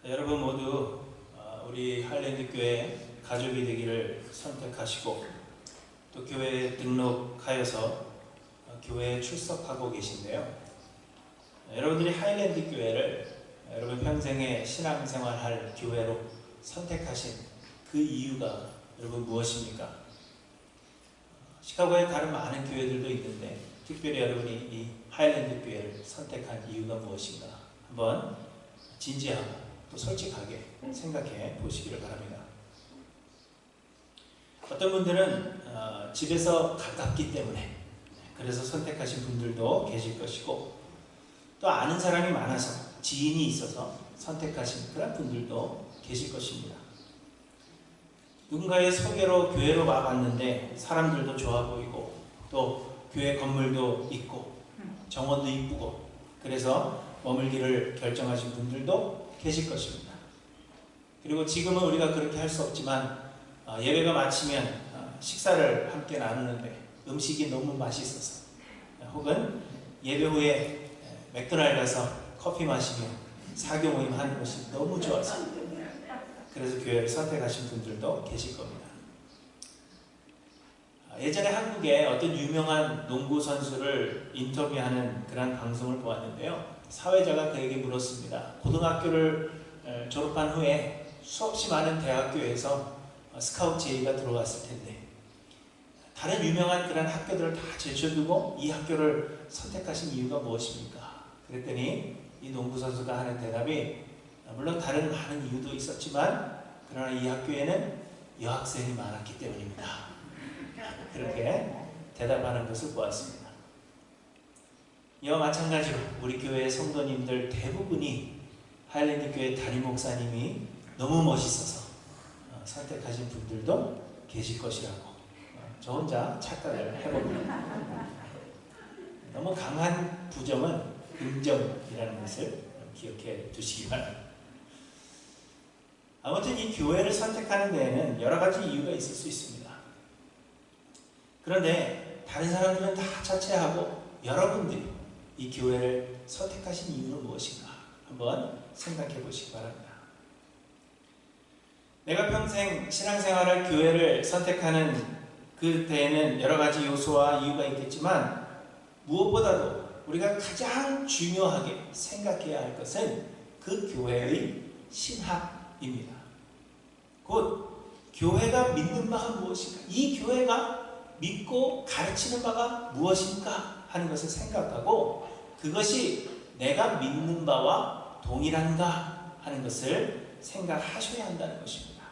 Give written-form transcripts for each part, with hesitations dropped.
여러분 모두 우리 하일랜드 교회 가족이 되기를 선택하시고 또 교회에 등록하여서 교회에 출석하고 계신데요. 여러분들이 하일랜드 교회를 여러분 평생에 신앙생활할 교회로 선택하신 그 이유가 여러분 무엇입니까? 시카고에 다른 많은 교회들도 있는데 특별히 여러분이 이 하일랜드 교회를 선택한 이유가 무엇인가 한번 진지하고 또 솔직하게 생각해 보시기를 바랍니다. 어떤 분들은 집에서 가깝기 때문에 그래서 선택하신 분들도 계실 것이고 또 아는 사람이 많아서 지인이 있어서 선택하신 그런 분들도 계실 것입니다. 누군가의 소개로 교회로 와봤는데 사람들도 좋아 보이고 또 교회 건물도 있고 정원도 이쁘고 그래서 머물기를 결정하신 분들도 계실 것입니다. 그리고 지금은 우리가 그렇게 할 수 없지만 예배가 마치면 식사를 함께 나누는데 음식이 너무 맛있어서 혹은 예배 후에 맥도날드 가서 커피 마시며 사교 모임 하는 것이 너무 좋아서 그래서 교회를 선택하신 분들도 계실 겁니다. 예전에 한국에 어떤 유명한 농구 선수를 인터뷰하는 그런 방송을 보았는데요. 사회자가 그에게 물었습니다. 고등학교를 졸업한 후에 수없이 많은 대학교에서 스카우트 제의가 들어왔을 텐데 다른 유명한 그런 학교들을 다 제쳐두고 이 학교를 선택하신 이유가 무엇입니까? 그랬더니 이 농구 선수가 하는 대답이 물론 다른 많은 이유도 있었지만 그러나 이 학교에는 여학생이 많았기 때문입니다. 그렇게 대답하는 것을 보았습니다. 이와 마찬가지로 우리 교회의 성도님들 대부분이 하일랜드 교회 담임 목사님이 너무 멋있어서 선택하신 분들도 계실 것이라고 저 혼자 착각을 해봅니다. 너무 강한 부정은 긍정이라는 것을 기억해 두시기 바랍니다. 아무튼 이 교회를 선택하는 데에는 여러 가지 이유가 있을 수 있습니다. 그런데 다른 사람들은 다 자체하고 여러분들이 이 교회를 선택하신 이유는 무엇인가 한번 생각해 보시기 바랍니다. 내가 평생 신앙생활할 교회를 선택하는 그때에는 여러 가지 요소와 이유가 있겠지만 무엇보다도 우리가 가장 중요하게 생각해야 할 것은 그 교회의 신학입니다. 곧 교회가 믿는 바가 무엇인가, 이 교회가 믿고 가르치는 바가 무엇인가 하는 것을 생각하고 그것이 내가 믿는 바와 동일한가 하는 것을 생각하셔야 한다는 것입니다.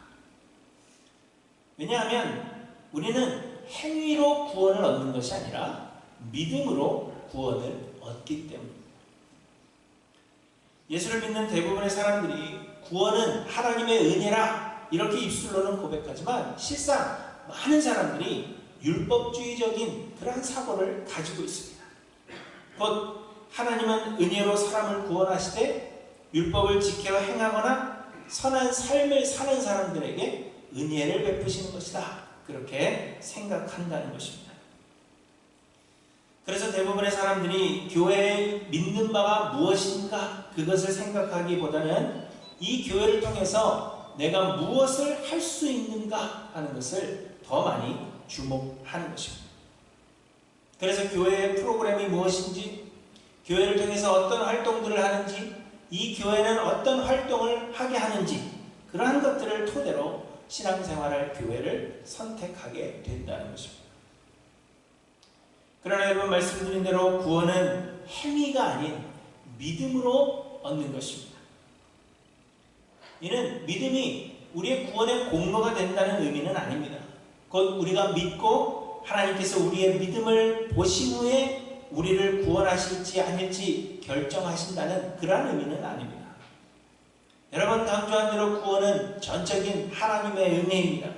왜냐하면 우리는 행위로 구원을 얻는 것이 아니라 믿음으로 구원을 얻기 때문입니다. 예수를 믿는 대부분의 사람들이 구원은 하나님의 은혜라 이렇게 입술로는 고백하지만 실상 많은 사람들이 율법주의적인 그러한 사고를 가지고 있습니다. 곧 하나님은 은혜로 사람을 구원하시되 율법을 지켜 행하거나 선한 삶을 사는 사람들에게 은혜를 베푸시는 것이다. 그렇게 생각한다는 것입니다. 그래서 대부분의 사람들이 교회의 믿는 바가 무엇인가 그것을 생각하기보다는 이 교회를 통해서 내가 무엇을 할 수 있는가 하는 것을 더 많이 주목하는 것입니다. 그래서 교회의 프로그램이 무엇인지, 교회를 통해서 어떤 활동들을 하는지, 이 교회는 어떤 활동을 하게 하는지 그러한 것들을 토대로 신앙생활할 교회를 선택하게 된다는 것입니다. 그러나 여러분 말씀드린 대로 구원은 행위가 아닌 믿음으로 얻는 것입니다. 이는 믿음이 우리의 구원의 공로가 된다는 의미는 아닙니다. 곧 우리가 믿고 하나님께서 우리의 믿음을 보신 후에 우리를 구원하실지 아닐지 결정하신다는 그러한 의미는 아닙니다. 여러 번 강조한 대로 구원은 전적인 하나님의 은혜입니다.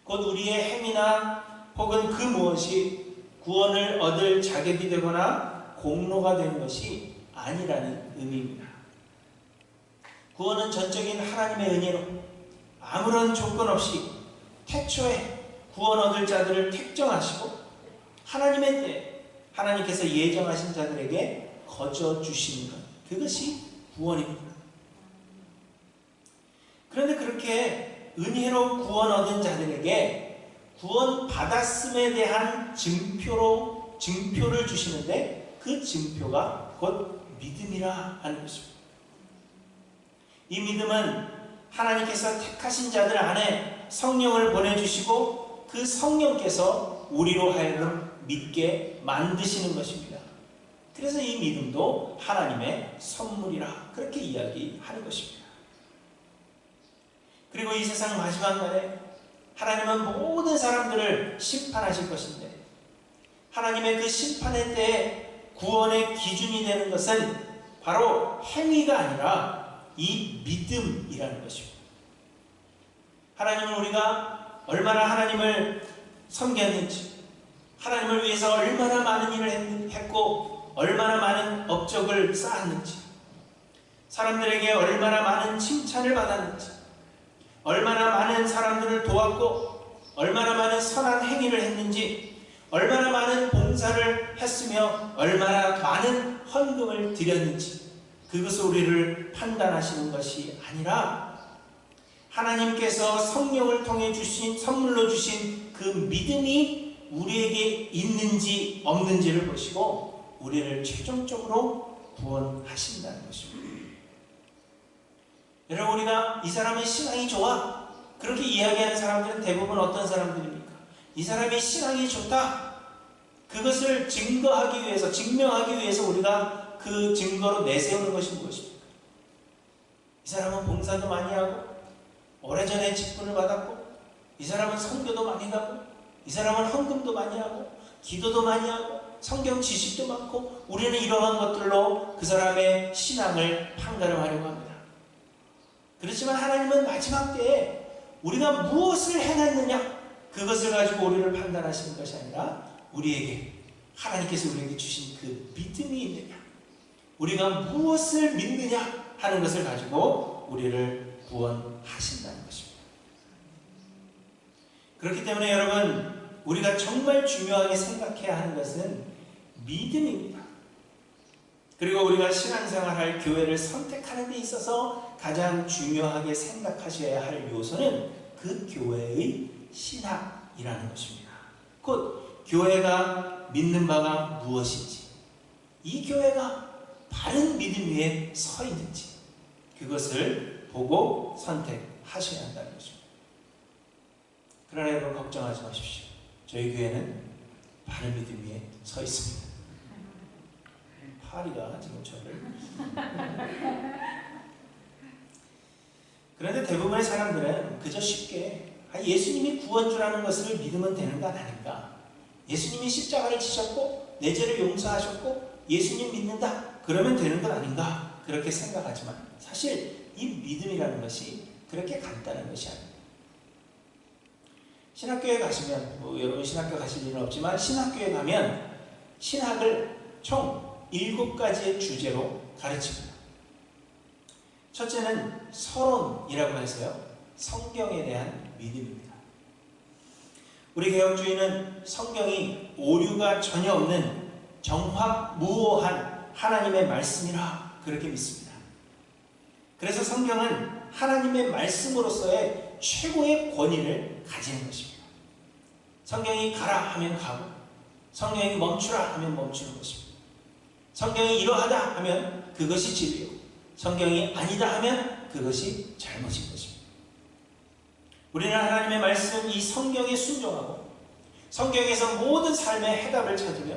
곧 우리의 행위나 혹은 그 무엇이 구원을 얻을 자격이 되거나 공로가 되는 것이 아니라는 의미입니다. 구원은 전적인 하나님의 은혜로 아무런 조건 없이 태초에 구원 얻을 자들을 택정하시고 하나님의 때 하나님께서 예정하신 자들에게 거저 주시는 것, 그것이 구원입니다. 그런데 그렇게 은혜로 구원 얻은 자들에게 구원 받았음에 대한 증표를 주시는데 그 증표가 곧 믿음이라 하는 것입니다. 이 믿음은 하나님께서 택하신 자들 안에 성령을 보내주시고 그 성령께서 우리로 하여금 믿게 만드시는 것입니다. 그래서 이 믿음도 하나님의 선물이라 그렇게 이야기하는 것입니다. 그리고 이 세상 마지막 날에 하나님은 모든 사람들을 심판하실 것인데 하나님의 그 심판의 때에 구원의 기준이 되는 것은 바로 행위가 아니라 이 믿음이라는 것입니다. 하나님은 우리가 얼마나 하나님을 섬겼는지, 하나님을 위해서 얼마나 많은 일을 했고 얼마나 많은 업적을 쌓았는지, 사람들에게 얼마나 많은 칭찬을 받았는지, 얼마나 많은 사람들을 도왔고 얼마나 많은 선한 행위를 했는지, 얼마나 많은 봉사를 했으며 얼마나 많은 헌금을 드렸는지, 그것을 우리를 판단하시는 것이 아니라 하나님께서 성령을 통해 선물로 주신 그 믿음이 우리에게 있는지 없는지를 보시고 우리를 최종적으로 구원하신다는 것입니다. 여러분, 우리가 이 사람의 신앙이 좋아 그렇게 이야기하는 사람들은 대부분 어떤 사람들입니까? 이 사람의 신앙이 좋다, 그것을 증명하기 위해서 우리가 그 증거로 내세우는 것이 무엇입니까? 이 사람은 봉사도 많이 하고 오래전에 직분을 받았고, 이 사람은 선교도 많이 가고, 이 사람은 헌금도 많이 하고, 기도도 많이 하고, 성경 지식도 많고, 우리는 이러한 것들로 그 사람의 신앙을 판가름하려고 합니다. 그렇지만 하나님은 마지막 때에 우리가 무엇을 행했느냐, 그것을 가지고 우리를 판단하시는 것이 아니라 하나님께서 우리에게 주신 그 믿음이 있느냐, 우리가 무엇을 믿느냐 하는 것을 가지고 우리를 구원하신다는 것입니다. 그렇기 때문에 여러분, 우리가 정말 중요하게 생각해야 하는 것은 믿음입니다. 그리고 우리가 신앙생활할 교회를 선택하는 데 있어서 가장 중요하게 생각하셔야 할 요소는 그 교회의 신학이라는 것입니다. 곧 교회가 믿는 바가 무엇인지, 이 교회가 바른 믿음 위에 서 있는지, 그것을 보고 선택하셔야 한다는 것입니다. 그러나 여러분, 걱정하지 마십시오. 저희 교회는 바른 믿음 위에 서 있습니다. 파리가 지금 저를 그런데 대부분의 사람들은 그저 쉽게 예수님이 구원주라는 것을 믿으면 되는 것 아닌가, 예수님이 십자가를 지셨고 내 죄를 용서하셨고 예수님 믿는다 그러면 되는 것 아닌가, 그렇게 생각하지만 사실 이 믿음이라는 것이 그렇게 간단한 것이 아닙니다. 신학교에 가시면, 여러분 신학교 가실 일은 없지만 신학교에 가면 신학을 총 7가지의 주제로 가르칩니다. 첫째는 서론이라고 해서요, 성경에 대한 믿음입니다. 우리 개혁주의는 성경이 오류가 전혀 없는 정확무오한 하나님의 말씀이라 그렇게 믿습니다. 그래서 성경은 하나님의 말씀으로서의 최고의 권위를 가지는 것입니다. 성경이 가라 하면 가고, 성경이 멈추라 하면 멈추는 것입니다. 성경이 이러하다 하면 그것이 진리요, 성경이 아니다 하면 그것이 잘못인 것입니다. 우리는 하나님의 말씀, 이 성경에 순종하고 성경에서 모든 삶의 해답을 찾으며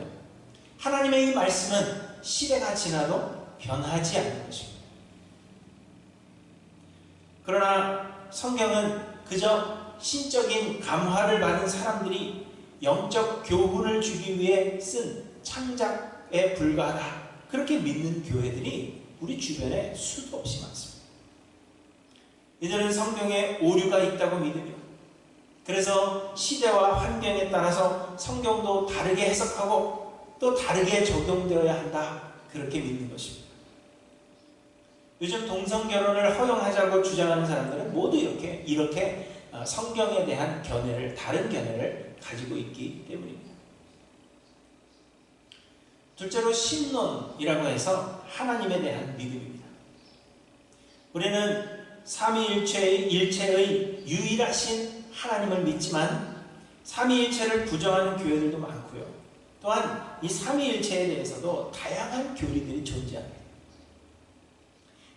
하나님의 이 말씀은 시대가 지나도 변하지 않는 것입니다. 그러나 성경은 그저 신적인 감화를 받은 사람들이 영적 교훈을 주기 위해 쓴 창작에 불과하다, 그렇게 믿는 교회들이 우리 주변에 수도 없이 많습니다. 이들은 성경에 오류가 있다고 믿으며, 그래서 시대와 환경에 따라서 성경도 다르게 해석하고 또 다르게 적용되어야 한다, 그렇게 믿는 것입니다. 요즘 동성결혼을 허용하자고 주장하는 사람들은 모두 이렇게 성경에 대한 다른 견해를 가지고 있기 때문입니다. 둘째로 신론이라고 해서 하나님에 대한 믿음입니다. 우리는 삼위일체의 유일하신 하나님을 믿지만 삼위일체를 부정하는 교회들도 많고요. 또한 이 삼위일체에 대해서도 다양한 교리들이 존재합니다.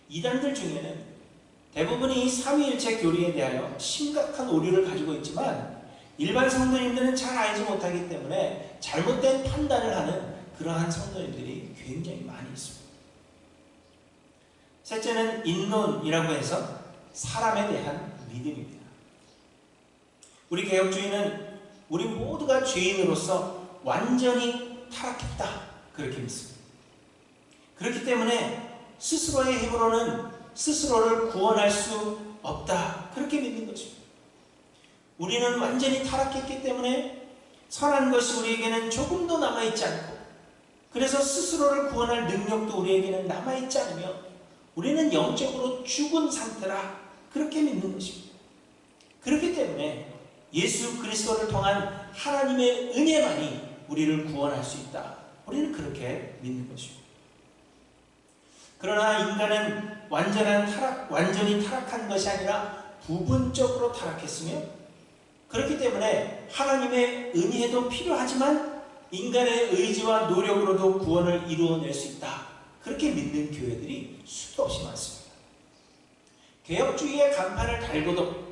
이단들 중에는 대부분이 이 삼위일체 교리에 대하여 심각한 오류를 가지고 있지만 일반 성도님들은 잘 알지 못하기 때문에 잘못된 판단을 하는 그러한 성도님들이 굉장히 많이 있습니다. 셋째는 인론이라고 해서 사람에 대한 믿음입니다. 우리 개혁주의는 우리 모두가 죄인으로서 완전히 타락했다 그렇게 믿습니다. 그렇기 때문에 스스로의 힘으로는 스스로를 구원할 수 없다 그렇게 믿는 것입니다. 우리는 완전히 타락했기 때문에 선한 것이 우리에게는 조금도 남아있지 않고 그래서 스스로를 구원할 능력도 우리에게는 남아있지 않으며 우리는 영적으로 죽은 상태라 그렇게 믿는 것입니다. 그렇기 때문에 예수 그리스도를 통한 하나님의 은혜만이 우리를 구원할 수 있다. 우리는 그렇게 믿는 것입니다. 그러나 인간은 완전히 타락한 것이 아니라 부분적으로 타락했으며 그렇기 때문에 하나님의 은혜도 필요하지만 인간의 의지와 노력으로도 구원을 이루어낼 수 있다. 그렇게 믿는 교회들이 수도 없이 많습니다. 개혁주의의 간판을 달고도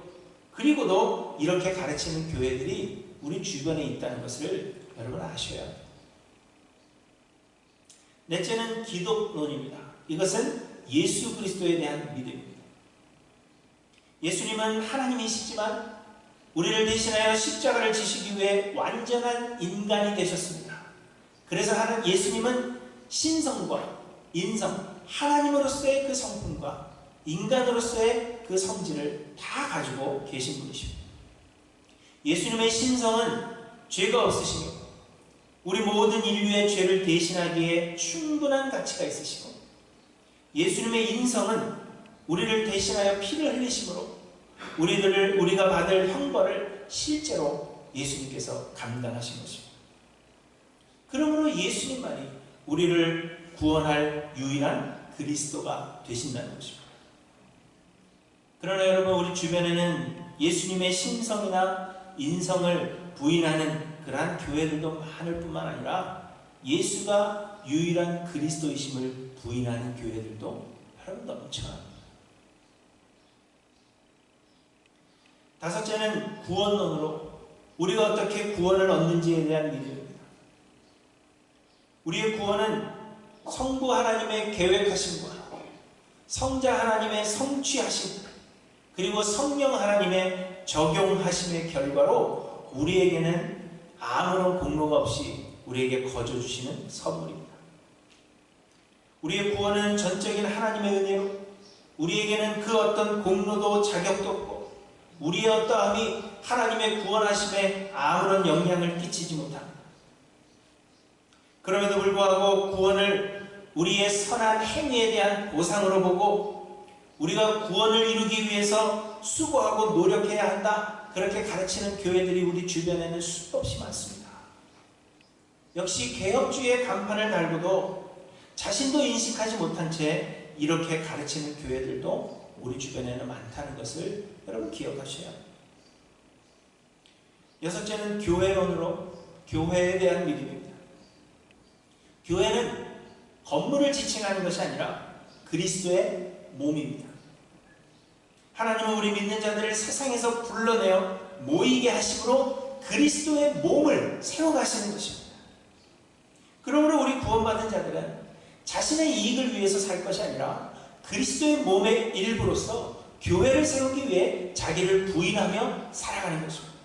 그리고도 이렇게 가르치는 교회들이 우리 주변에 있다는 것을 여러분 아셔야 합니다. 넷째는 기독론입니다. 이것은 예수 그리스도에 대한 믿음입니다. 예수님은 하나님이시지만 우리를 대신하여 십자가를 지시기 위해 완전한 인간이 되셨습니다. 그래서 예수님은 신성과 인성, 하나님으로서의 그 성품과 인간으로서의 그 성질을 다 가지고 계신 분이십니다. 예수님의 신성은 죄가 없으시며 우리 모든 인류의 죄를 대신하기에 충분한 가치가 있으시고 예수님의 인성은 우리를 대신하여 피를 흘리심으로 우리가 받을 형벌을 실제로 예수님께서 감당하신 것입니다. 그러므로 예수님만이 우리를 구원할 유일한 그리스도가 되신다는 것입니다. 그러나 여러분 우리 주변에는 예수님의 신성이나 인성을 부인하는 그러한 교회들도 많을 뿐만 아니라 예수가 유일한 그리스도이심을 부인하는 교회들도 여러분 넘쳐납니다. 다섯째는 구원론으로 우리가 어떻게 구원을 얻는지에 대한 믿음입니다. 우리의 구원은 성부 하나님의 계획하심과 성자 하나님의 성취하심 그리고 성령 하나님의 적용하심의 결과로 우리에게는 아무런 공로가 없이 우리에게 거저 주시는 선물입니다. 우리의 구원은 전적인 하나님의 은혜로 우리에게는 그 어떤 공로도 자격도 없고 우리의 어떠함이 하나님의 구원하심에 아무런 영향을 끼치지 못합니다. 그럼에도 불구하고 구원을 우리의 선한 행위에 대한 보상으로 보고 우리가 구원을 이루기 위해서 수고하고 노력해야 한다 그렇게 가르치는 교회들이 우리 주변에는 수도 없이 많습니다. 역시 개혁주의의 간판을 달고도 자신도 인식하지 못한 채 이렇게 가르치는 교회들도 우리 주변에는 많다는 것을 여러분 기억하셔야 합니다. 여섯째는 교회론으로 교회에 대한 믿음입니다. 교회는 건물을 지칭하는 것이 아니라 그리스도의 몸입니다. 하나님은 우리 믿는 자들을 세상에서 불러내어 모이게 하심으로 그리스도의 몸을 세워가시는 것입니다. 그러므로 우리 구원받은 자들은 자신의 이익을 위해서 살 것이 아니라 그리스도의 몸의 일부로서 교회를 세우기 위해 자기를 부인하며 살아가는 것입니다.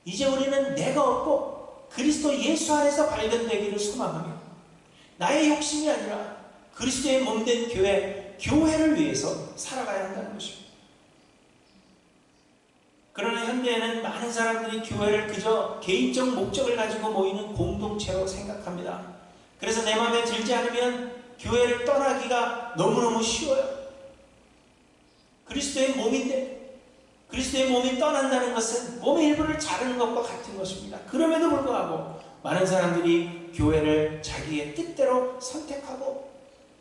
이제 우리는 내가 없고 그리스도 예수 안에서 발견되기를 소망하며 나의 욕심이 아니라 그리스도의 몸된 교회를 위해서 살아가야 한다는 것입니다. 그러나 현대에는 많은 사람들이 교회를 그저 개인적 목적을 가지고 모이는 공동체로 생각합니다. 그래서 내 마음에 들지 않으면 교회를 떠나기가 너무너무 쉬워요. 그리스도의 몸인데 그리스도의 몸이 떠난다는 것은 몸의 일부를 자르는 것과 같은 것입니다. 그럼에도 불구하고 많은 사람들이 교회를 자기의 뜻대로 선택하고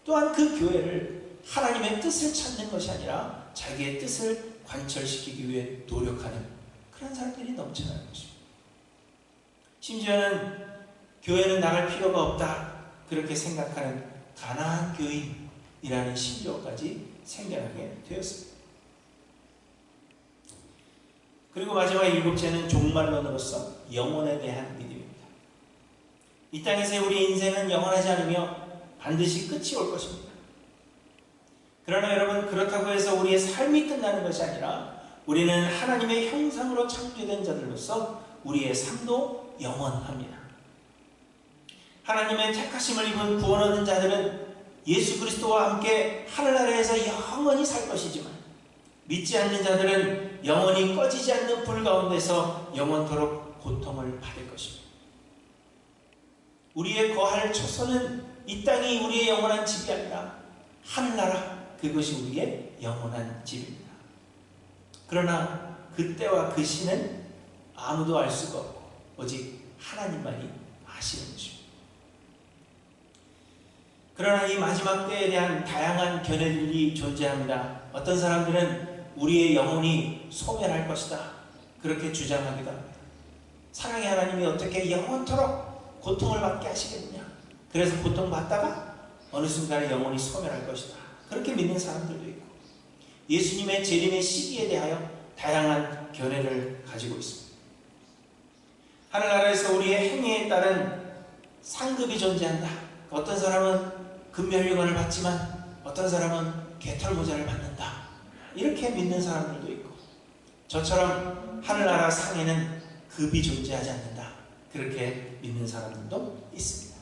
또한 그 교회를 하나님의 뜻을 찾는 것이 아니라 자기의 뜻을 관철시키기 위해 노력하는 그런 사람들이 넘쳐나는 것입니다. 심지어는 교회는 나갈 필요가 없다 그렇게 생각하는 가난한 교인이라는 심정까지 생겨나게 되었습니다. 그리고 마지막 7째는 종말론으로서 영혼에 대한 믿음입니다. 이 땅에서의 우리의 인생은 영원하지 않으며 반드시 끝이 올 것입니다. 그러나 여러분, 그렇다고 해서 우리의 삶이 끝나는 것이 아니라 우리는 하나님의 형상으로 창조된 자들로서 우리의 삶도 영원합니다. 하나님의 택하심을 입은 구원 얻은 자들은 예수 그리스도와 함께 하늘나라에서 영원히 살 것이지만, 믿지 않는 자들은 영원히 꺼지지 않는 불 가운데서 영원토록 고통을 받을 것입니다. 우리의 거할 초소는 이 땅이 우리의 영원한 집이 아니라 하늘나라, 그것이 우리의 영원한 집입니다. 그러나 그때와 그 시는 아무도 알 수가 없고 오직 하나님만이 아시는 것입니다. 그러나 이 마지막 때에 대한 다양한 견해들이 존재합니다. 어떤 사람들은 우리의 영혼이 소멸할 것이다 그렇게 주장하기도 합니다. 사랑의 하나님이 어떻게 영원토록 고통을 받게 하시겠느냐, 그래서 고통받다가 어느 순간에 영혼이 소멸할 것이다 그렇게 믿는 사람들도 있고, 예수님의 재림의 시기에 대하여 다양한 견해를 가지고 있습니다. 하늘나라에서 우리의 행위에 따른 상급이 존재한다. 어떤 사람은 금면류관을 받지만 어떤 사람은 개털모자를 받는다 이렇게 믿는 사람들도 있고, 저처럼 하늘나라 상에는 급이 존재하지 않는다 그렇게 믿는 사람들도 있습니다.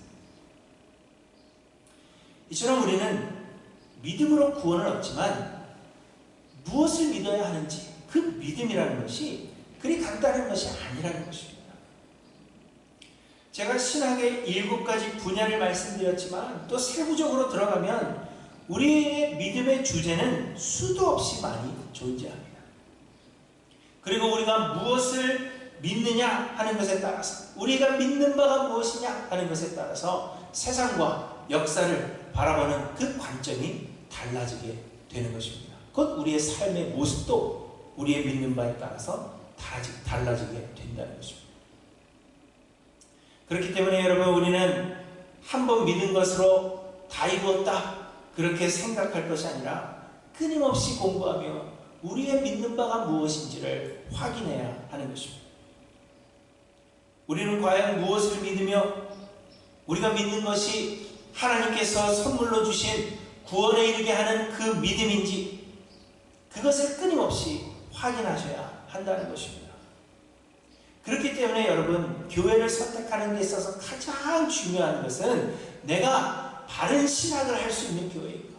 이처럼 우리는 믿음으로 구원을 얻지만 무엇을 믿어야 하는지, 그 믿음이라는 것이 그리 간단한 것이 아니라는 것입니다. 제가 신학의 7가지 분야를 말씀드렸지만 또 세부적으로 들어가면 우리의 믿음의 주제는 수도 없이 많이 존재합니다. 그리고 우리가 무엇을 믿느냐 하는 것에 따라서, 우리가 믿는 바가 무엇이냐 하는 것에 따라서 세상과 역사를 바라보는 그 관점이 달라지게 되는 것입니다. 곧 우리의 삶의 모습도 우리의 믿는 바에 따라서 달라지게 된다는 것입니다. 그렇기 때문에 여러분, 우리는 한번 믿은 것으로 다 이루었다 그렇게 생각할 것이 아니라 끊임없이 공부하며 우리의 믿는 바가 무엇인지를 확인해야 하는 것입니다. 우리는 과연 무엇을 믿으며 우리가 믿는 것이 하나님께서 선물로 주신 구원에 이르게 하는 그 믿음인지, 그것을 끊임없이 확인하셔야 한다는 것입니다. 그렇기 때문에 여러분, 교회를 선택하는 데 있어서 가장 중요한 것은 내가 바른 신학을 할 수 있는 교회인가,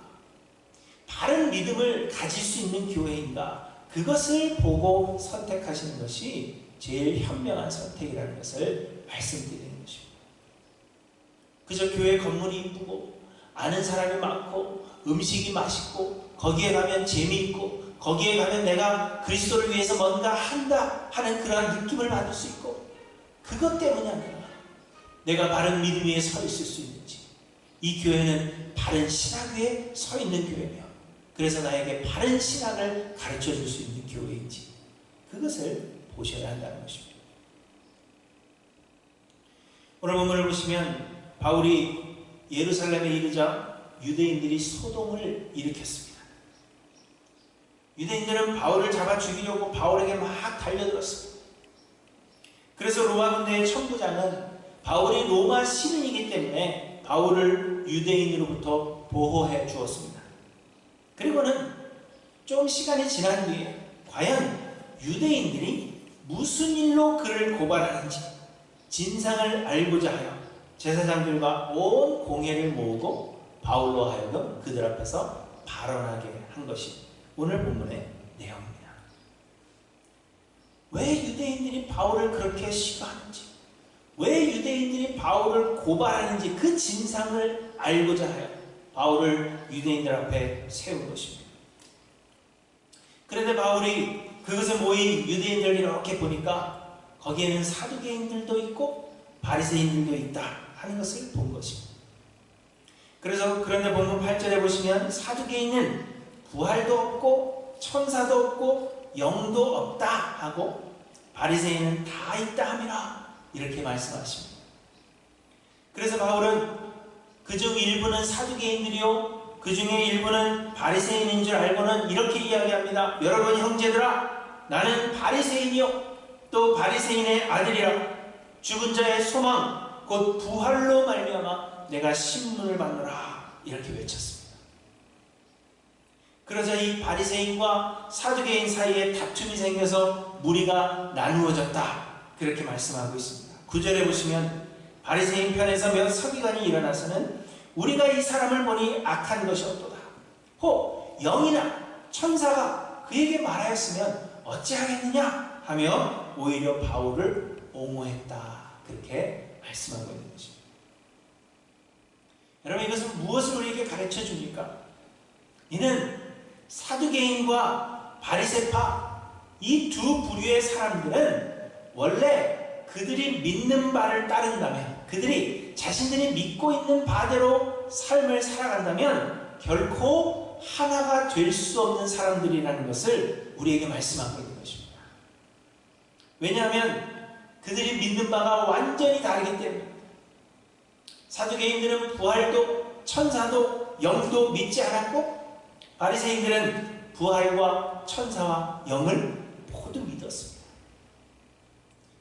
바른 믿음을 가질 수 있는 교회인가, 그것을 보고 선택하시는 것이 제일 현명한 선택이라는 것을 말씀드리는 것입니다. 그저 교회 건물이 이쁘고 아는 사람이 많고 음식이 맛있고 거기에 가면 재미있고 거기에 가면 내가 그리스도를 위해서 뭔가 한다 하는 그러한 느낌을 받을 수 있고, 그것 때문이 아니라 내가 바른 믿음 위에 서 있을 수 있는지, 이 교회는 바른 신학 위에 서 있는 교회며 그래서 나에게 바른 신학을 가르쳐 줄 수 있는 교회인지, 그것을 보셔야 한다는 것입니다. 오늘 본문을 보시면 바울이 예루살렘에 이르자 유대인들이 소동을 일으켰습니다. 유대인들은 바울을 잡아 죽이려고 바울에게 막 달려들었습니다. 그래서 로마 군대의 천부장은 바울이 로마 시민이기 때문에 바울을 유대인으로부터 보호해 주었습니다. 그리고는 좀 시간이 지난 뒤에 과연 유대인들이 무슨 일로 그를 고발하는지 진상을 알고자 하여 제사장들과 온 공회를 모으고 바울로 하여금 그들 앞에서 발언하게 한 것이 오늘 본문의 내용입니다. 왜 유대인들이 바울을 그렇게 싫어하는지, 왜 유대인들이 바울을 고발하는지 그 진상을 알고자 하여 바울을 유대인들 앞에 세운 것입니다. 그런데 바울이 그것에 모인 유대인들을 이렇게 보니까 거기에는 사두개인들도 있고 바리새인들도 있다 하는 것을 본 것입니다. 그래서 그런데 본문 8절에 보시면 사두개인은 부활도 없고 천사도 없고 영도 없다 하고 바리새인은 다 있다 함이라 이렇게 말씀하십니다. 그래서 바울은 그중 일부는 사두개인들이요 그 중에 일부는 바리새인인 줄 알고는 이렇게 이야기합니다. 여러분 형제들아, 나는 바리새인이요 또 바리새인의 아들이라. 죽은 자의 소망 곧 부활로 말미암아 내가 신문을 받노라 이렇게 외쳤습니다. 그러자 이 바리새인과 사두개인 사이에 다툼이 생겨서 무리가 나누어졌다 그렇게 말씀하고 있습니다. 9절에 보시면 바리새인 편에서 몇 서기관이 일어나서는 우리가 이 사람을 보니 악한 것이 없도다. 혹 영이나 천사가 그에게 말하였으면 어찌하겠느냐 하며 오히려 바울을 옹호했다 그렇게 말씀하고 있는 것입니다. 여러분, 이것은 무엇을 우리에게 가르쳐 줍니까? 이는 사두개인과 바리새파 이 두 부류의 사람들은 원래 그들이 믿는 바를 따른다면, 그들이 자신들이 믿고 있는 바대로 삶을 살아간다면 결코 하나가 될 수 없는 사람들이라는 것을 우리에게 말씀하고 있는 것입니다. 왜냐하면 그들이 믿는 바가 완전히 다르기 때문입니다. 사두개인들은 부활도 천사도 영도 믿지 않았고 바리새인들은 부활과 천사와 영을 모두 믿었습니다.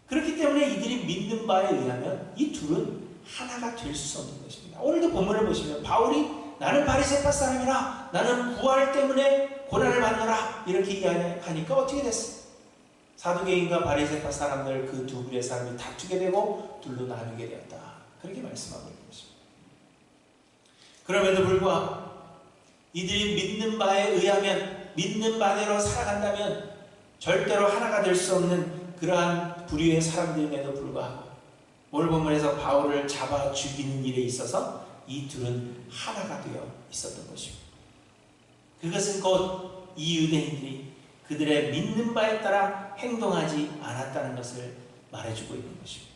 그렇기 때문에 이들이 믿는 바에 의하면 이 둘은 하나가 될 수 없는 것입니다. 오늘도 본문을 보시면 바울이 나는 바리새파 사람이라, 나는 부활 때문에 고난을 받노라 이렇게 이야기하니까 어떻게 됐어요? 사두개인과 바리새파 사람들 그 두 부류의 사람이 다투게 되고 둘로 나누게 되었다 그렇게 말씀하고 있는 것입니다. 그럼에도 불구하고 이들이 믿는 바에 의하면, 믿는 바대로 살아간다면 절대로 하나가 될 수 없는 그러한 부류의 사람들임에도 불구하고 오늘 본문에서 바울을 잡아 죽이는 일에 있어서 이 둘은 하나가 되어 있었던 것입니다. 그것은 곧 이 유대인들이 그들의 믿는 바에 따라 행동하지 않았다는 것을 말해주고 있는 것입니다.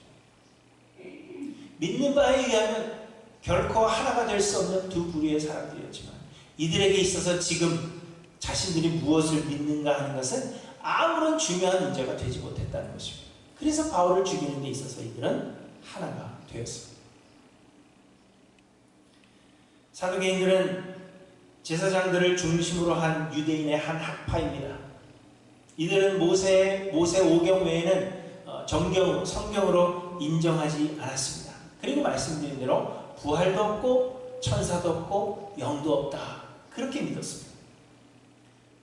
믿는 바에 의하면 결코 하나가 될 수 없는 두 부류의 사람들이었지만 이들에게 있어서 지금 자신들이 무엇을 믿는가 하는 것은 아무런 중요한 문제가 되지 못했다는 것입니다. 그래서 바울을 죽이는 데 있어서 이들은 하나가 되었습니다. 사두개인들은 제사장들을 중심으로 한 유대인의 한 학파입니다. 이들은 모세 5경 외에는 성경으로 인정하지 않았습니다. 그리고 말씀드린 대로 부활도 없고 천사도 없고 영도 없다 그렇게 믿었습니다.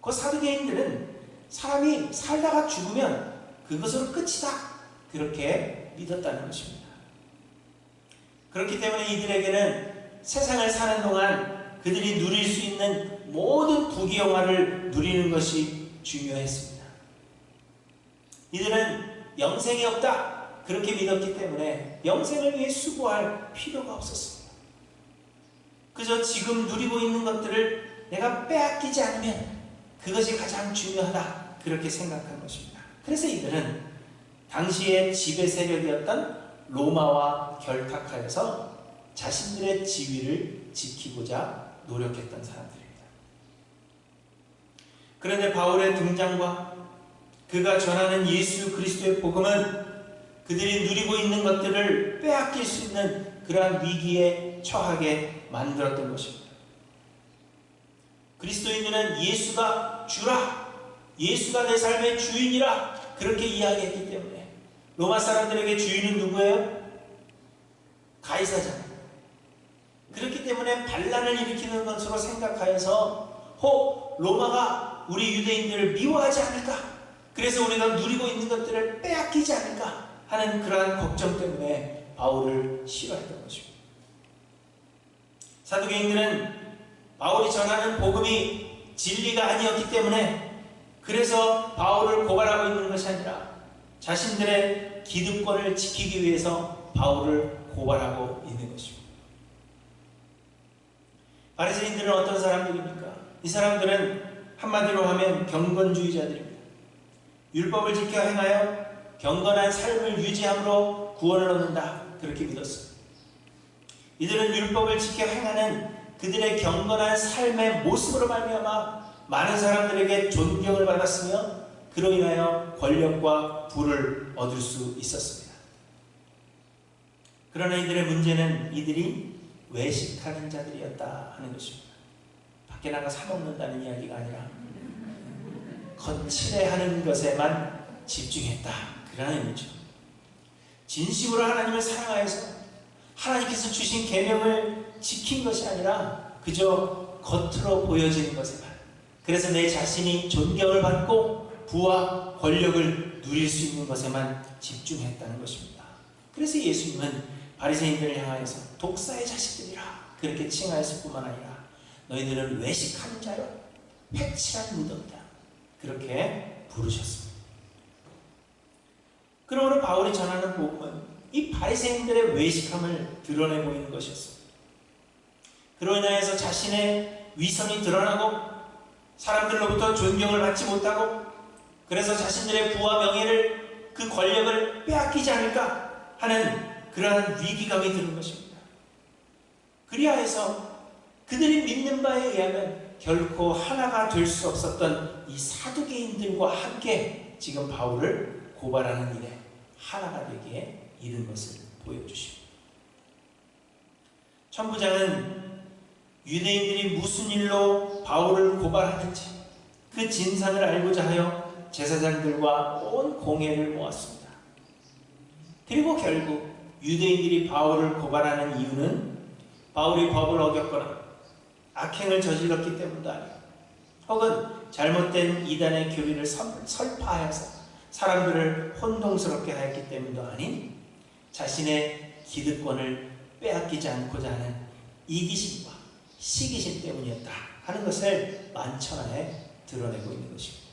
그 사두개인들은 사람이 살다가 죽으면 그것으로 끝이다 그렇게 믿었다는 것입니다. 그렇기 때문에 이들에게는 세상을 사는 동안 그들이 누릴 수 있는 모든 부귀영화를 누리는 것이 중요했습니다. 이들은 영생이 없다 그렇게 믿었기 때문에 영생을 위해 수고할 필요가 없었습니다. 그저 지금 누리고 있는 것들을 내가 빼앗기지 않으면 그것이 가장 중요하다 그렇게 생각한 것입니다. 그래서 이들은 당시의 지배 세력이었던 로마와 결탁하여서 자신들의 지위를 지키고자 노력했던 사람들입니다. 그런데 바울의 등장과 그가 전하는 예수 그리스도의 복음은 그들이 누리고 있는 것들을 빼앗길 수 있는 그러한 위기에 처하게 만들었던 것입니다. 그리스도인들은 예수가 주라, 예수가 내 삶의 주인이라 그렇게 이야기했기 때문에 로마 사람들에게 주인은 누구예요? 가이사잖아요. 그렇기 때문에 반란을 일으키는 것으로 생각하여서 혹 로마가 우리 유대인들을 미워하지 않을까? 그래서 우리가 누리고 있는 것들을 빼앗기지 않을까 하는 그러한 걱정 때문에 바울을 싫어했던 것입니다. 사두개인들은 바울이 전하는 복음이 진리가 아니었기 때문에 그래서 바울을 고발하고 있는 것이 아니라 자신들의 기득권을 지키기 위해서 바울을 고발하고 있는 것입니다. 바리새인들은 어떤 사람들입니까? 이 사람들은 한마디로 하면 경건주의자들입니다. 율법을 지켜 행하여 경건한 삶을 유지함으로 구원을 얻는다 그렇게 믿었습니다. 이들은 율법을 지켜 행하는 그들의 경건한 삶의 모습으로 말미암아 많은 사람들에게 존경을 받았으며 그로 인하여 권력과 부를 얻을 수 있었습니다. 그러나 이들의 문제는 이들이 외식하는 자들이었다 하는 것입니다. 밖에 나가 사 먹는다는 이야기가 아니라 거칠해하는 것에만 집중했다, 그런 의미죠. 진심으로 하나님을 사랑하여서 하나님께서 주신 계명을 지킨 것이 아니라 그저 겉으로 보여지는 것에만, 그래서 내 자신이 존경을 받고 부와 권력을 누릴 수 있는 것에만 집중했다는 것입니다. 그래서 예수님은 바리새인들을 향하여서 독사의 자식들이라 그렇게 칭하였을 뿐만 아니라 너희들은 외식하는 자요, 회칠한 무덤이다, 그렇게 부르셨습니다. 그러므로 바울이 전하는 복음은 이 바리새인들의 외식함을 드러내고 있는 것이었습니다. 그로 인하여서 자신의 위선이 드러나고 사람들로부터 존경을 받지 못하고 그래서 자신들의 부와 명예를, 그 권력을 빼앗기지 않을까 하는 그러한 위기감이 드는 것입니다. 그리하여서 그들이 믿는 바에 의하면 결코 하나가 될 수 없었던 이 사두개인들과 함께 지금 바울을 고발하는 일에 하나가 되기에 이른 것을 보여주십니다. 천부장은 유대인들이 무슨 일로 바울을 고발하는지 그 진상을 알고자 하여 제사장들과 온 공회를 모았습니다. 그리고 결국 유대인들이 바울을 고발하는 이유는 바울이 법을 어겼거나 악행을 저질렀기 때문도 아니고 혹은 잘못된 이단의 교리를 설파하여서 사람들을 혼동스럽게 하였기 때문도 아닌 자신의 기득권을 빼앗기지 않고자 하는 이기심과 시기심 때문이었다 하는 것을 만천하에 드러내고 있는 것입니다.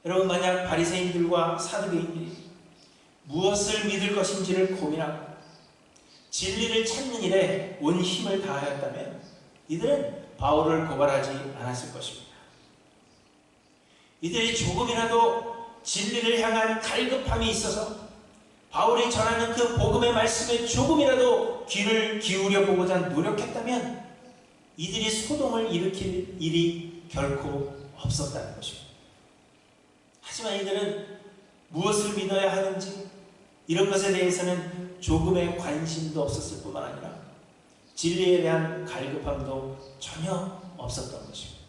여러분, 만약 바리새인들과 사두개인들이 무엇을 믿을 것인지를 고민하고 진리를 찾는 일에 온 힘을 다하였다면 이들은 바울을 고발하지 않았을 것입니다. 이들이 조금이라도 진리를 향한 갈급함이 있어서 바울이 전하는 그 복음의 말씀에 조금이라도 귀를 기울여 보고자 노력했다면 이들이 소동을 일으킬 일이 결코 없었다는 것입니다. 하지만 이들은 무엇을 믿어야 하는지 이런 것에 대해서는 조금의 관심도 없었을 뿐만 아니라 진리에 대한 갈급함도 전혀 없었던 것입니다.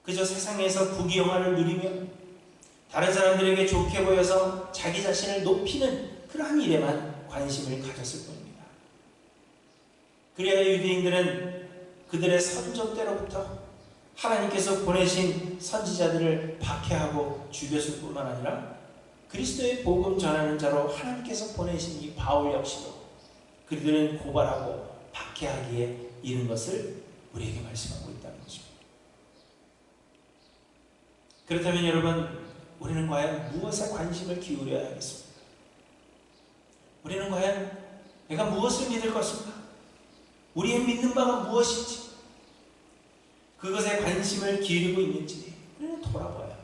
그저 세상에서 부귀영화를 누리며 다른 사람들에게 좋게 보여서 자기 자신을 높이는 그러한 일에만 관심을 가졌을 뿐입니다. 그래야 유대인들은 그들의 선조 때로부터 하나님께서 보내신 선지자들을 박해하고 죽였을 뿐만 아니라 그리스도의 복음 전하는 자로 하나님께서 보내신 이 바울 역시도 그들은 고발하고 박해하기에 이른 것을 우리에게 말씀하고 있다는 것입니다. 그렇다면 여러분, 우리는 과연 무엇에 관심을 기울여야 하겠습니까? 우리는 과연 내가 무엇을 믿을 것인가? 우리의 믿는 바가 무엇인지 그것에 관심을 기울이고 있는지 우리는 돌아봐야 합니다.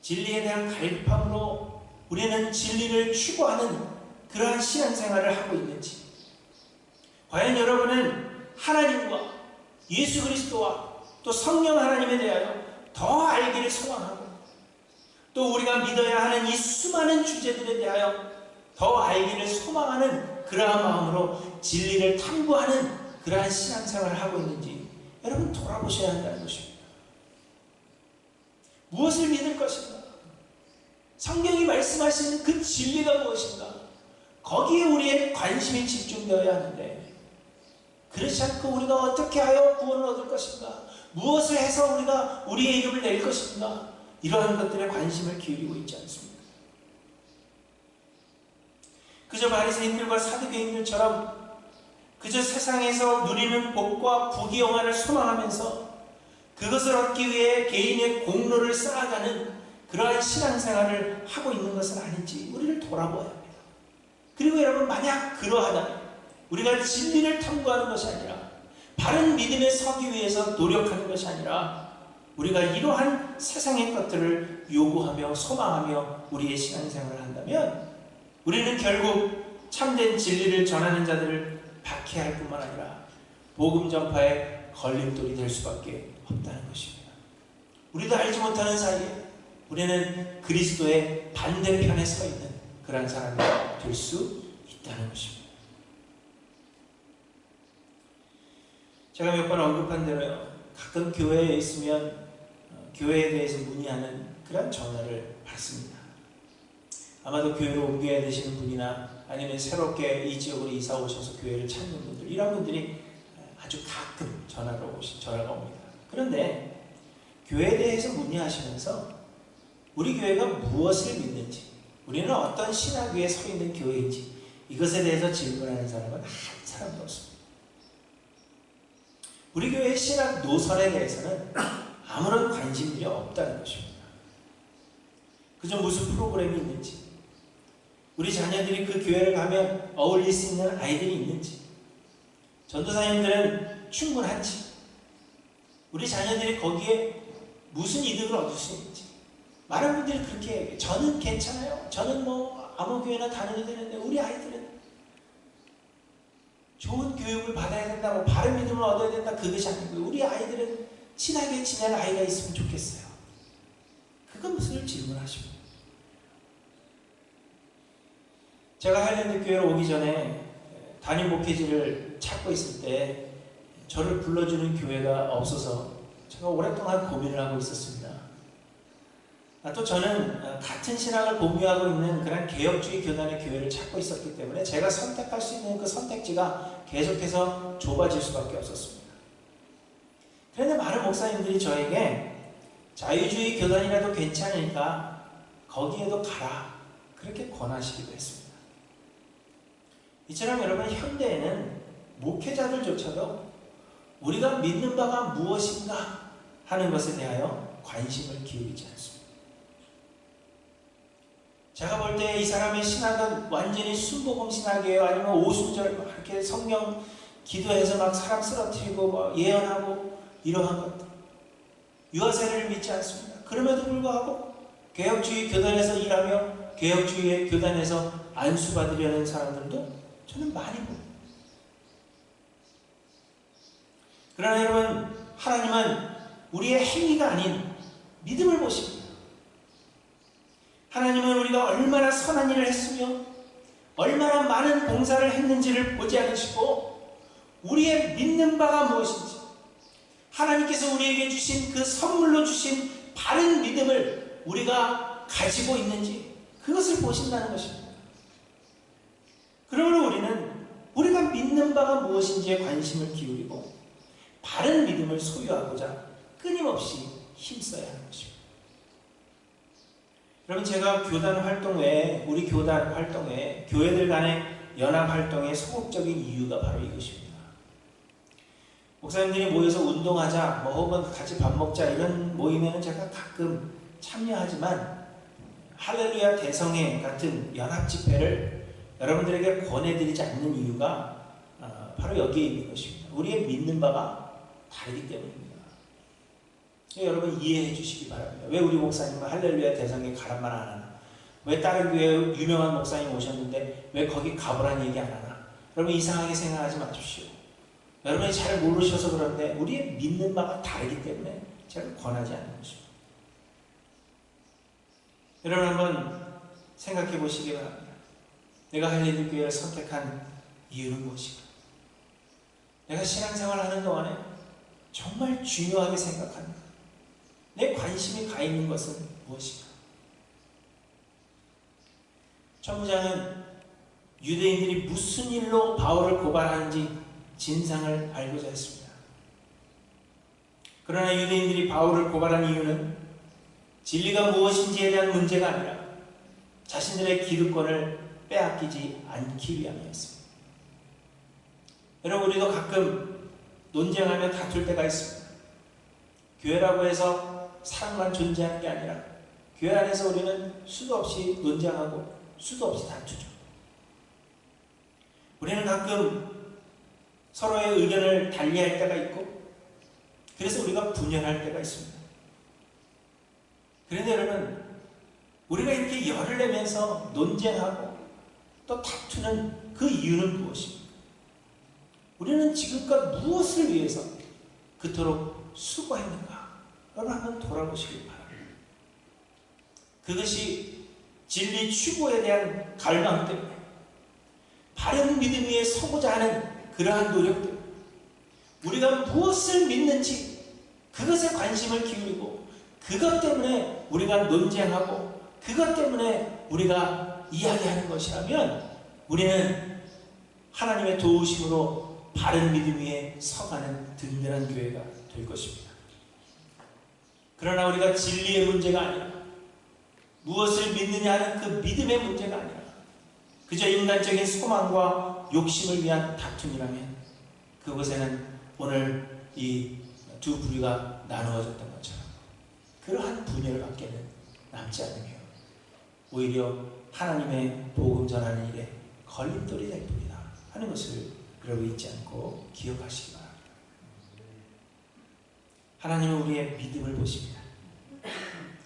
진리에 대한 갈급함으로 우리는 진리를 추구하는 그러한 신앙생활을 하고 있는지, 과연 여러분은 하나님과 예수 그리스도와 또 성령 하나님에 대하여 더 알기를 소망하고 또 우리가 믿어야 하는 이 수많은 주제들에 대하여 더 알기를 소망하는 그러한 마음으로 진리를 탐구하는 그러한 신앙생활을 하고 있는지 여러분 돌아보셔야 한다는 것입니다. 무엇을 믿을 것인가? 성경이 말씀하시는 그 진리가 무엇인가? 거기에 우리의 관심이 집중되어야 하는데 그렇지 않고 우리가 어떻게 하여 구원을 얻을 것인가? 무엇을 해서 우리가 우리의 이름을 낼 것인가? 이러한 것들에 관심을 기울이고 있지 않습니다. 그저 바리새인들과 사두개인들처럼 그저 세상에서 누리는 복과 부귀영화를 소망하면서 그것을 얻기 위해 개인의 공로를 쌓아가는 그러한 신앙생활을 하고 있는 것은 아닌지 우리를 돌아보아야 합니다. 그리고 여러분, 만약 그러하다면 우리가 진리를 탐구하는 것이 아니라 바른 믿음에 서기 위해서 노력하는 것이 아니라 우리가 이러한 세상의 것들을 요구하며 소망하며 우리의 신앙생활을 한다면 우리는 결국 참된 진리를 전하는 자들을 박해할 뿐만 아니라 복음 전파의 걸림돌이 될 수밖에 없다는 것입니다. 우리도 알지 못하는 사이에 우리는 그리스도의 반대편에 서 있는 그런 사람이 될 수 있다는 것입니다. 제가 몇 번 언급한 대로요, 가끔 교회에 있으면 교회에 대해서 문의하는 그런 전화를 받습니다. 아마도 교회로 옮겨야 되시는 분이나 아니면 새롭게 이 지역으로 이사 오셔서 교회를 찾는 분들, 이런 분들이 아주 가끔 전화가 옵니다. 그런데 교회에 대해서 문의하시면서 우리 교회가 무엇을 믿는지, 우리는 어떤 신학 위에 서 있는 교회인지, 이것에 대해서 질문하는 사람은 한 사람도 없습니다. 우리 교회의 신학 노선에 대해서는 아무런 관심이 없다는 것입니다. 그저 무슨 프로그램이 있는지, 우리 자녀들이 그 교회를 가면 어울릴 수 있는 아이들이 있는지, 전도사님들은 충분한지, 우리 자녀들이 거기에 무슨 이득을 얻을 수 있는지. 많은 분들이 그렇게 얘기해요. 저는 괜찮아요. 저는 아무 교회나 다녀도 되는데 우리 아이들은 좋은 교육을 받아야 된다, 바른 믿음을 얻어야 된다, 그것이 아니고요. 우리 아이들은 친하게 지낼 아이가 있으면 좋겠어요. 그건 무슨 질문하십니까? 제가 하일랜드 교회로 오기 전에 담임 목회지를 찾고 있을 때 저를 불러주는 교회가 없어서 제가 오랫동안 고민을 하고 있었습니다. 또 저는 같은 신학을 공유하고 있는 그런 개혁주의 교단의 교회를 찾고 있었기 때문에 제가 선택할 수 있는 그 선택지가 계속해서 좁아질 수밖에 없었습니다. 그런데 많은 목사님들이 저에게 자유주의 교단이라도 괜찮으니까 거기에도 가라, 그렇게 권하시기도 했습니다. 이처럼 여러분, 현대에는 목회자들조차도 우리가 믿는 바가 무엇인가 하는 것에 대하여 관심을 기울이지 않습니다. 제가 볼 때 이 사람의 신학은 완전히 순복음 신학이에요. 아니면 오순절 이렇게 성경 기도해서 막 사람 쓰러뜨리고 예언하고 이러한 것들. 유아세례를 믿지 않습니다. 그럼에도 불구하고 개혁주의 교단에서 일하며 개혁주의 교단에서 안수받으려는 사람들도 저는 많이 봅니다. 그러나 여러분, 하나님은 우리의 행위가 아닌 믿음을 보십니다. 하나님은 우리가 얼마나 선한 일을 했으며 얼마나 많은 봉사를 했는지를 보지 않으시고 우리의 믿는 바가 무엇인지, 하나님께서 우리에게 주신 그 선물로 주신 바른 믿음을 우리가 가지고 있는지, 그것을 보신다는 것입니다. 그러므로 우리는 우리가 믿는 바가 무엇인지에 관심을 기울이고 바른 믿음을 소유하고자 끊임없이 힘써야 하는 것입니다. 여러분, 제가 교단 활동 외에, 우리 교단 활동 외에 교회들 간의 연합 활동의 소극적인 이유가 바로 이것입니다. 목사님들이 모여서 운동하자, 혹은 같이 밥 먹자, 이런 모임에는 제가 가끔 참여하지만 할렐루야 대성회 같은 연합 집회를 여러분들에게 권해드리지 않는 이유가 바로 여기에 있는 것입니다. 우리의 믿는 바가 다르기 때문입니다. 여러분, 이해해 주시기 바랍니다. 왜 우리 목사님은 할렐루야 대성회 가란 말 안 하나? 왜 다른 교회 유명한 목사님 오셨는데 왜 거기 가보라는 얘기 안 하나? 여러분, 이상하게 생각하지 마십시오. 여러분이 잘 모르셔서 그런데 우리의 믿는 바가 다르기 때문에 제가 권하지 않는 것입니다. 여러분, 한번 생각해 보시기 바랍니다. 내가 할렐루야 교회를 선택한 이유는 무엇인가? 내가 신앙생활을 하는 동안에 정말 중요하게 생각합니다. 내 관심이 가 있는 것은 무엇인가? 천부장은 유대인들이 무슨 일로 바울을 고발하는지 진상을 알고자 했습니다. 그러나 유대인들이 바울을 고발한 이유는 진리가 무엇인지에 대한 문제가 아니라 자신들의 기득권을 빼앗기지 않기 위함이었습니다. 여러분, 우리도 가끔 논쟁하며 다툴 때가 있습니다. 교회라고 해서 사랑만 존재하는 게 아니라 교회 안에서 우리는 수도 없이 논쟁하고 수도 없이 다투죠. 우리는 가끔 서로의 의견을 달리할 때가 있고 그래서 우리가 분열할 때가 있습니다. 그런데 여러분, 우리가 이렇게 열을 내면서 논쟁하고 또 다투는 그 이유는 무엇입니까? 우리는 지금껏 무엇을 위해서 그토록 수고했는가? 여러분 한번 돌아보시길 바랍니다. 그것이 진리 추구에 대한 갈망 때문에, 바른 믿음 위에 서고자 하는 그러한 노력 때문에, 우리가 무엇을 믿는지 그것에 관심을 기울이고, 그것 때문에 우리가 논쟁하고, 그것 때문에 우리가 이야기하는 것이라면 우리는 하나님의 도우심으로 바른 믿음 위에 서가는 든든한 교회가 될 것입니다. 그러나 우리가 진리의 문제가 아니라, 무엇을 믿느냐 하는 그 믿음의 문제가 아니라 그저 인간적인 소망과 욕심을 위한 다툼이라면, 그곳에는 오늘 이 두 부류가 나누어졌던 것처럼 그러한 분열을 밖에는 남지 않으며 오히려 하나님의 복음 전하는 일에 걸림돌이 될 뿐이다 하는 것을 여러분 잊지 않고 기억하시기 바랍니다. 하나님은 우리의 믿음을 보십니다.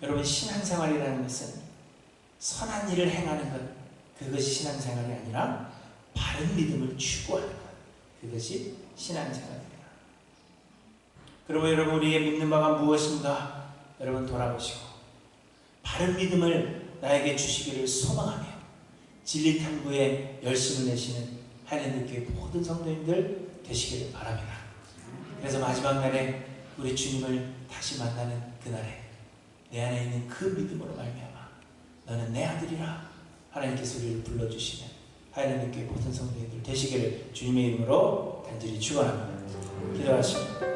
여러분, 신앙생활이라는 것은 선한 일을 행하는 것, 그것이 신앙생활이 아니라 바른 믿음을 추구하는 것, 그것이 신앙생활입니다. 그러면 여러분, 우리의 믿는 바가 무엇인가 여러분 돌아보시고 바른 믿음을 나에게 주시기를 소망하며 진리 탐구에 열심을 내시는 하나님의 교회 모든 성도님들 되시기를 바랍니다. 그래서 마지막 날에 우리 주님을 다시 만나는 그날에 내 안에 있는 그 믿음으로 말미암아 너는 내 아들이라 하나님께서 우리를 불러주시는 하나님의 교회 모든 성도님들 되시기를 주님의 이름으로 간절히 축원합니다. 기도하십니다.